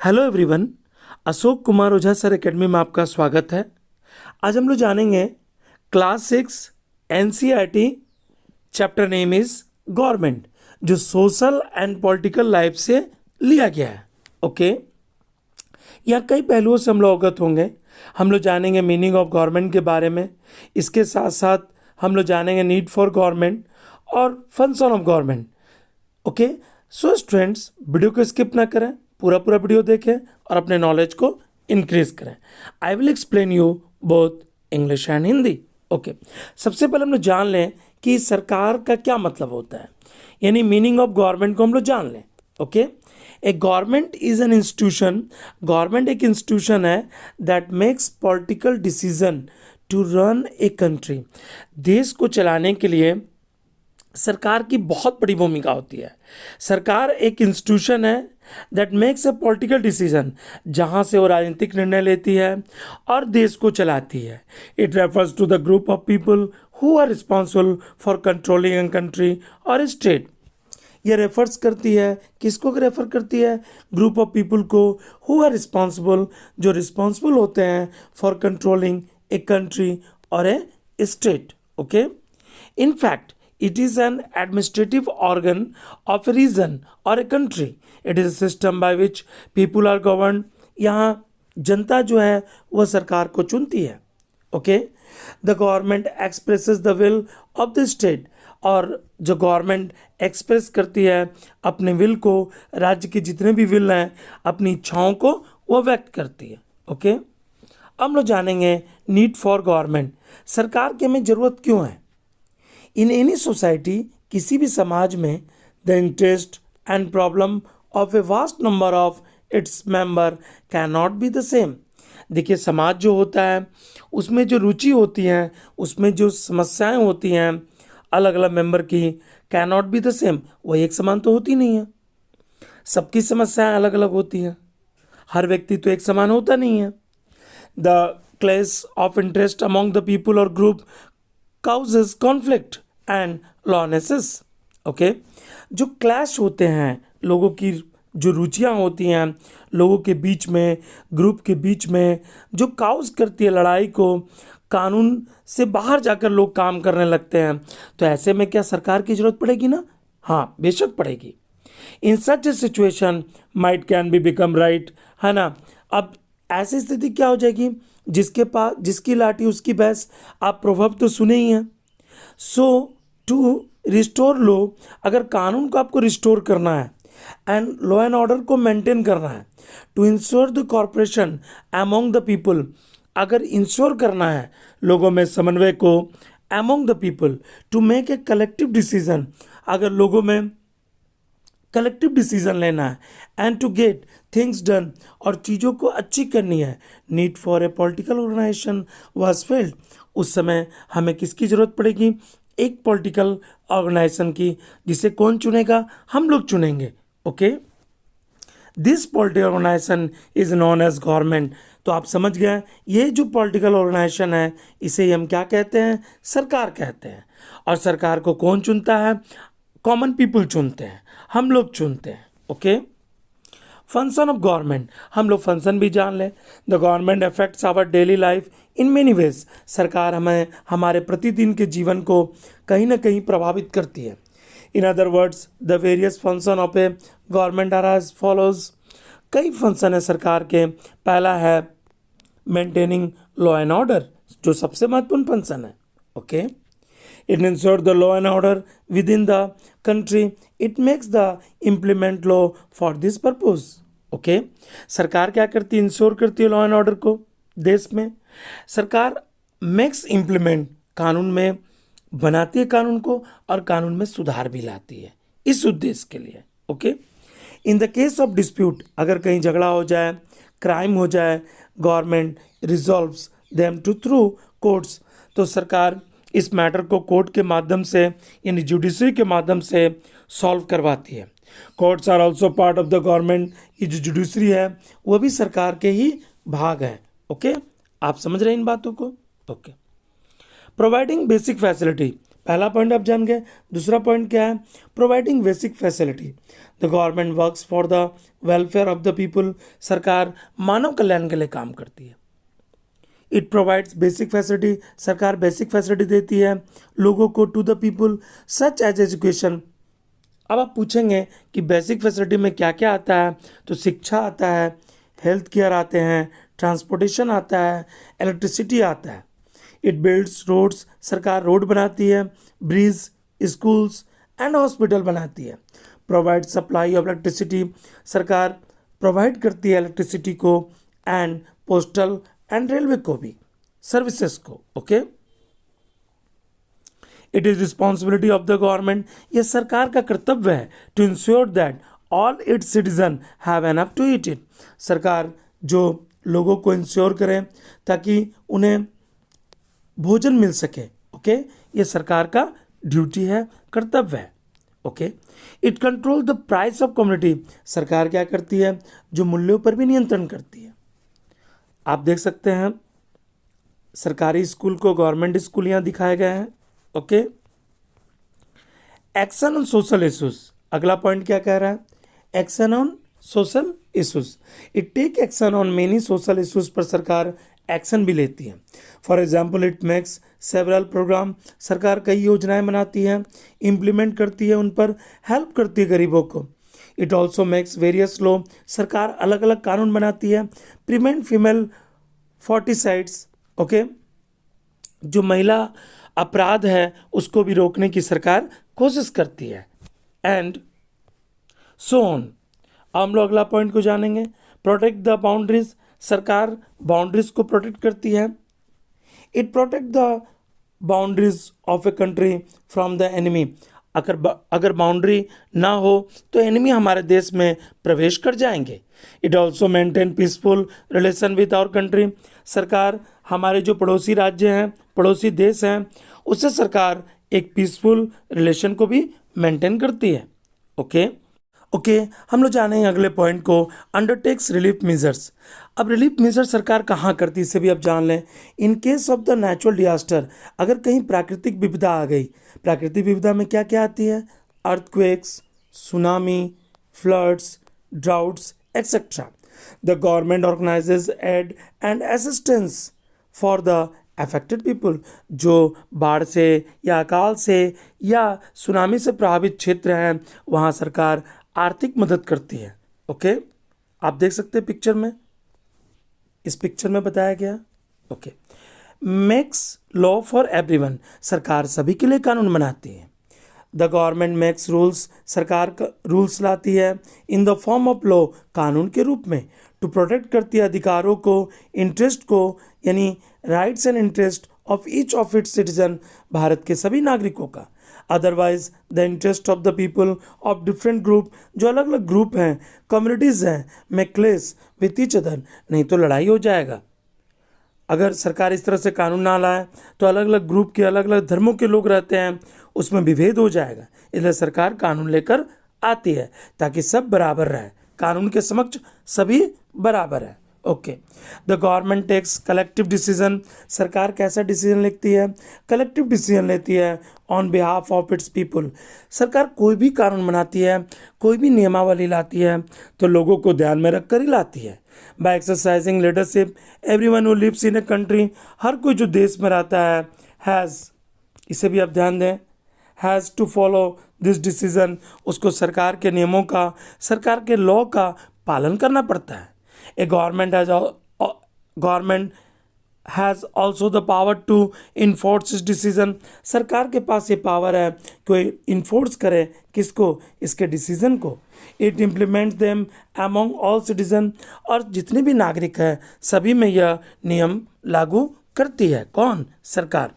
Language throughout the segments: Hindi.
Hello everyone, Ashok Kumar Ojha sir academy में आपका स्वागत है। आज हम लोग जानेंगे class 6 NCERT chapter name is government, जो सोशल एंड पॉलिटिकल लाइफ से लिया गया है। ओके, यहाँ कई पहलुओं से हम लोग अवगत होंगे। हम लोग जानेंगे मीनिंग ऑफ गवर्नमेंट के बारे में। इसके साथ साथ हम लोग जानेंगे नीड फॉर गवर्नमेंट और function of government. Okay, so students, video को स्किप ना करें, पूरा वीडियो देखें और अपने नॉलेज को इंक्रीज करें। I will explain you both English and Hindi. Okay, सबसे पहले हम लोग जान लें कि सरकार का क्या मतलब होता है, यानी मीनिंग ऑफ गवर्नमेंट को हम लोग जान लें। Okay, a government is an institution. Government एक इंस्टीट्यूशन है that makes political decision to run a country. देश को चलाने के लिए सरकार की बहुत बड़ी भूमिका होती है। सरकार एक इंस्टीट्यूशन है that makes a political decision, जहाँ से वो राजनीतिक निर्णय लेती है और देश को चलाती है। It refers to the group of people who are responsible for controlling a country और स्टेट। ये रेफर्स करती है, किसको रेफर करती है? ग्रुप ऑफ पीपल को हु आर रिस्पॉन्सिबल, जो रिस्पॉन्सिबल होते हैं फॉर कंट्रोलिंग ए कंट्री और a state. Okay, in fact it is an administrative organ of a region or a country. It is a system by which people are governed. यहाँ जनता जो है वह सरकार को चुनती है। Okay, the government expresses the will of the state, और जो गवर्नमेंट एक्सप्रेस करती है अपने विल को, राज्य के जितने भी विल हैं, अपनी इच्छाओं को वह व्यक्त करती है। ओके, अब हम लोग जानेंगे नीड फॉर गवर्नमेंट। सरकार की हमें ज़रूरत क्यों है? इन एनी सोसाइटी, किसी भी समाज में, the interest and problem of a vast number of its member can not be the same. देखिए, समाज जो होता है उसमें जो रुचि होती हैं, उसमें जो समस्याएं होती हैं अलग अलग मेंबर की, can not be the same. वही एक समान तो होती नहीं है, सबकी समस्याएं अलग अलग होती हैं, हर व्यक्ति तो एक समान होता नहीं है। The clash of interest among the people और group causes conflict and lawlessness. Okay, जो क्लैश होते हैं, लोगों की जो रुचियां होती हैं लोगों के बीच में, ग्रुप के बीच में, जो काउज करती है लड़ाई को, कानून से बाहर जाकर लोग काम करने लगते हैं, तो ऐसे में क्या सरकार की जरूरत पड़ेगी ना? हाँ, बेशक पड़ेगी। In such a situation might can be become right, है ना। अब ऐसी स्थिति क्या हो जाएगी? जिसके पास जिसकी लाठी उसकी भैंस, आप प्रभाव तो सुने ही हैं। सो टू रिस्टोर लॉ, अगर कानून को आपको रिस्टोर करना है एंड लॉ एंड ऑर्डर को मेंटेन करना है, to ensure the corporation among the people, अगर इंश्योर करना है लोगों में समन्वय को, among the people, to make a collective decision, अगर लोगों में कलेक्टिव डिसीजन लेना है, and to get things done, और चीज़ों को अच्छी करनी है, need for a political organization was felt. उस समय हमें किसकी ज़रूरत पड़ेगी? एक पॉलिटिकल ऑर्गेनाइजेशन की, जिसे कौन चुनेगा? हम लोग चुनेंगे। Okay, this political organization is known as government. तो आप समझ गए, ये जो पॉलिटिकल ऑर्गेनाइजेशन है इसे हम क्या कहते हैं? सरकार कहते हैं। और सरकार को कौन चुनता है? कॉमन पीपल चुनते हैं, हम लोग चुनते हैं। ओके, फंक्शन ऑफ गवर्नमेंट, हम लोग फंक्शन भी जान लें। The government affects our daily life in many ways. सरकार हमें हमारे प्रतिदिन के जीवन को कहीं ना कहीं प्रभावित करती है। In other words, the various function of a government are as follows. कई फंक्शन है सरकार के। पहला है मेंटेनिंग लॉ एंड ऑर्डर, जो सबसे महत्वपूर्ण फंक्शन है। Okay, it ensure the law and order with in the country, it makes the implement law for this purpose. Okay, सरकार क्या करती है? इंश्योर करती है लॉ एंड ऑर्डर को देश में। सरकार मेक्स इम्प्लीमेंट, कानून में बनाती है कानून को, और कानून में सुधार भी लाती है इस उद्देश्य के लिए। Okay, in the case of dispute, अगर कहीं झगड़ा हो जाए, क्राइम हो जाए, government resolves them to through courts, तो सरकार इस मैटर को कोर्ट के माध्यम से, यानी जुडिशरी के माध्यम से सॉल्व करवाती है। Courts are also part of the government. ये जो जुडिशरी है वह भी सरकार के ही भाग है। ओके, आप समझ रहे हैं इन बातों को? ओके, प्रोवाइडिंग बेसिक फैसिलिटी, पहला पॉइंट आप जान गए। दूसरा पॉइंट क्या है? Providing basic facility. The government works for the welfare of the people. सरकार मानव कल्याण के लिए काम करती है। It provides basic facility. सरकार बेसिक फैसिलिटी देती है लोगों को, to the people, such as education. अब आप पूछेंगे कि बेसिक फैसिलिटी में क्या क्या आता है, तो शिक्षा आता है, हेल्थ केयर आते हैं, ट्रांसपोर्टेशन आता है, इलेक्ट्रिसिटी आता है। It builds roads. सरकार रोड बनाती है, ब्रिज, स्कूल्स एंड हॉस्पिटल बनाती है। Provide supply of electricity. सरकार प्रोवाइड करती है इलेक्ट्रिसिटी को, एंड पोस्टल एंड रेलवे को भी, सर्विसेज को। Okay, it is responsibility of the government. यह सरकार का कर्तव्य है to ensure that all its citizen have enough to eat it. सरकार जो लोगों को इंश्योर करे ताकि उन्हें भोजन मिल सके। ओके, ये सरकार का ड्यूटी है, कर्तव्य है। Okay, it control the price of community. सरकार क्या करती है? जो मूल्यों पर भी नियंत्रण करती है। आप देख सकते हैं सरकारी स्कूल को गवर्नमेंट स्कूल यहाँ दिखाए गए हैं। Okay, action on social issues. अगला पॉइंट क्या कह रहा है? Action on social issues. It take action on many social issues. पर सरकार एक्शन भी लेती है। For example, it makes several program. सरकार कई योजनाएं बनाती है, इम्प्लीमेंट करती है, उन पर हेल्प करती है गरीबों को। It also makes various law. सरकार अलग अलग कानून बनाती है। Prevent female foeticides. ओके, जो महिला अपराध है उसको भी रोकने की सरकार कोशिश करती है। And so on. हम लोग अगला पॉइंट को जानेंगे। Protect the boundaries. सरकार बाउंड्रीज को प्रोटेक्ट करती है। It protect the boundaries of a country from the enemy. अगर बाउंड्री ना हो तो एनिमी हमारे देश में प्रवेश कर जाएंगे। It also maintain peaceful relation with our country. सरकार हमारे जो पड़ोसी राज्य हैं, पड़ोसी देश हैं, उससे सरकार एक पीसफुल रिलेशन को भी मेंटेन करती है। ओके, हम लोग जानेंगे अगले पॉइंट को, अंडरटेक्स रिलीफ मेजर्स। अब रिलीफ मेजर सरकार कहाँ करती है इसे भी आप जान लें। In case of the natural disaster, अगर कहीं प्राकृतिक विपदा आ गई, प्राकृतिक विपदा में क्या क्या आती है? Earthquakes, tsunami, floods, droughts etcetera. The government organizes aid and assistance for the affected people. जो बाढ़ से या अकाल से या सुनामी से प्रभावित क्षेत्र हैं वहाँ सरकार आर्थिक मदद करती है। ओके, आप देख सकते हैं पिक्चर में, इस पिक्चर में बताया गया। Okay, makes law for everyone. सरकार सभी के लिए कानून बनाती है। The government makes rules. सरकार रूल्स लाती है in the form of law, कानून के रूप में। टू प्रोटेक्ट करती है अधिकारों को, इंटरेस्ट को, यानी rights and interest of each of its citizen, Bharat के सभी नागरिकों का। Otherwise the interest of the people of different group, जो अलग अलग ग्रुप हैं, कम्युनिटीज हैं, में क्लेश विथ ईच अदर, नहीं तो लड़ाई हो जाएगा। अगर सरकार इस तरह से कानून ना लाए तो अलग अलग ग्रुप के, अलग अलग धर्मों के लोग रहते हैं, उसमें विभेद हो जाएगा। इसलिए सरकार कानून लेकर आती है ताकि सब बराबर रहे, कानून के समक्ष सभी बराबर है। Okay, the government takes collective decision. सरकार कैसा डिसीजन लेती है? कलेक्टिव डिसीजन लेती है on behalf of its people. सरकार कोई भी कानून बनाती है, कोई भी नियमावली लाती है तो लोगों को ध्यान में रखकर ही लाती है। By exercising leadership, everyone who lives in a country, हर कोई जो देश में रहता है, हैज़, इसे भी आप ध्यान दें, has to follow this decision. उसको सरकार के नियमों का, सरकार के लॉ का पालन करना पड़ता है। A government has also the power to enforce its decision. सरकार के पास ये पावर है कि वो इन्फोर्स करे किसको? इसके डिसीजन को। It implements them among all citizens, और जितने भी नागरिक हैं सभी में यह नियम लागू करती है। कौन? सरकार।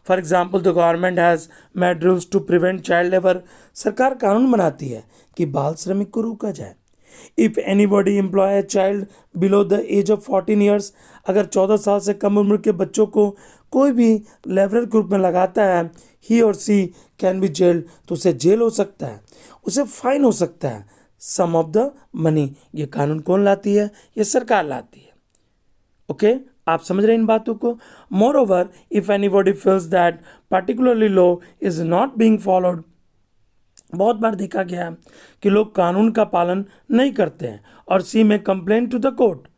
For example, the government has made rules to prevent child labour. सरकार कानून बनाती है कि बाल श्रमिक को रोका जाए। If anybody employ a child below the age of 14 years, अगर 14 साल से कम उम्र के बच्चों को कोई भी लेबरर के रूप में लगाता है, ही और सी कैन बी जेल्ड, तो उसे जेल हो सकता है, उसे फाइन हो सकता है, सम ऑफ द मनी। ये कानून कौन लाती है? ये सरकार लाती है। ओके, आप समझ रहे हैं इन बातों को? More over if anybody feels that particularly law is not being followed, बहुत बार देखा गया है कि लोग कानून का पालन नहीं करते हैं और सी में complain to the court.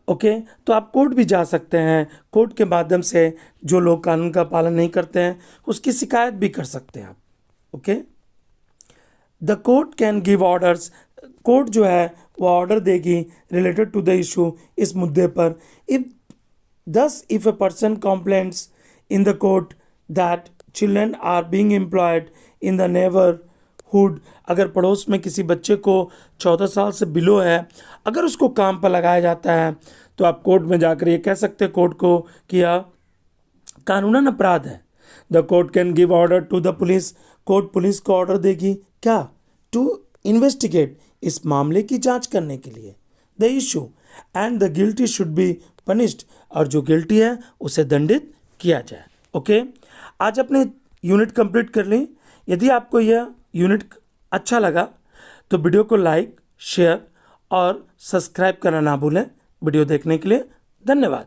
Okay, तो आप कोर्ट भी जा सकते हैं। कोर्ट के माध्यम से जो लोग कानून का पालन नहीं करते हैं उसकी शिकायत भी कर सकते हैं आप। Okay, the court can give orders, court जो है वो ऑर्डर देगी रिलेटेड टू द इशू, इस मुद्दे पर। If a person complaints in the court that children are being employed in the neighbourhood, अगर पड़ोस में किसी बच्चे को 14 साल से बिलो है, अगर उसको काम पर लगाया जाता है, तो आप कोर्ट में जाकर ये कह सकते हैं कोर्ट को कि यह कानूनन अपराध है। The court can give order to the police, court police को ऑर्डर देगी क्या? टू इन्वेस्टिगेट, इस मामले की जांच करने के लिए the issue, and the guilty should be punished, और जो गिल्टी है उसे दंडित किया जाए। ओके, आज अपने यूनिट कंप्लीट कर ली। यदि आपको यह यूनिट अच्छा लगा तो वीडियो को लाइक, शेयर और सब्सक्राइब करना ना भूलें। वीडियो देखने के लिए धन्यवाद।